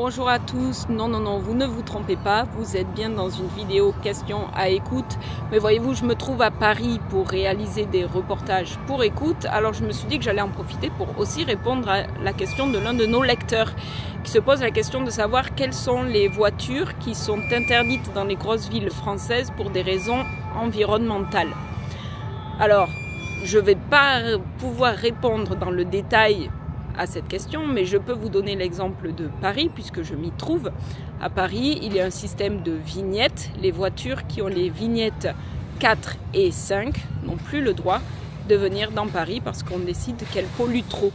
Bonjour à tous, non, vous ne vous trompez pas, vous êtes bien dans une vidéo question à écoute. Mais voyez-vous, je me trouve à Paris pour réaliser des reportages pour écoute. Alors je me suis dit que j'allais en profiter pour aussi répondre à la question de l'un de nos lecteurs qui se pose la question de savoir quelles sont les voitures qui sont interdites dans les grosses villes françaises pour des raisons environnementales. Alors, je ne vais pas pouvoir répondre dans le détail à cette question, mais je peux vous donner l'exemple de Paris puisque je m'y trouve. À Paris, il y a un système de vignettes. Les voitures qui ont les vignettes 4 et 5 n'ont plus le droit de venir dans Paris parce qu'on décide qu'elles polluent trop.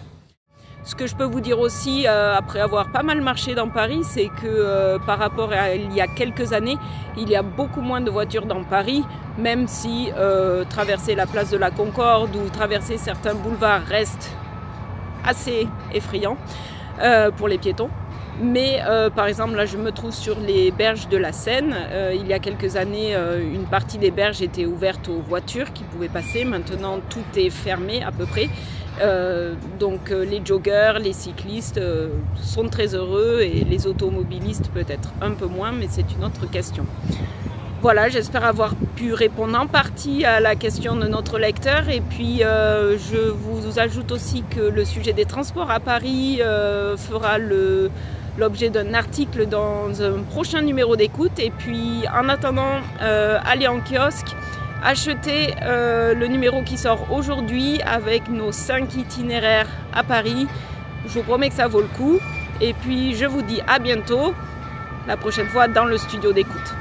Ce que je peux vous dire aussi, après avoir pas mal marché dans Paris, c'est que par rapport à il y a quelques années, il y a beaucoup moins de voitures dans Paris, même si traverser la place de la Concorde ou traverser certains boulevards reste assez effrayant pour les piétons. Mais par exemple, là je me trouve sur les berges de la Seine. Il y a quelques années, une partie des berges était ouverte aux voitures qui pouvaient passer. Maintenant, tout est fermé à peu près. Donc les joggers, les cyclistes sont très heureux et les automobilistes peut-être un peu moins, mais c'est une autre question. Voilà, j'espère avoir pu répondre en partie à la question de notre lecteur. Et puis, je vous ajoute aussi que le sujet des transports à Paris fera l'objet d'un article dans un prochain numéro d'écoute. Et puis, en attendant, allez en kiosque, achetez le numéro qui sort aujourd'hui avec nos 5 itinéraires à Paris. Je vous promets que ça vaut le coup. Et puis, je vous dis à bientôt, la prochaine fois dans le studio d'écoute.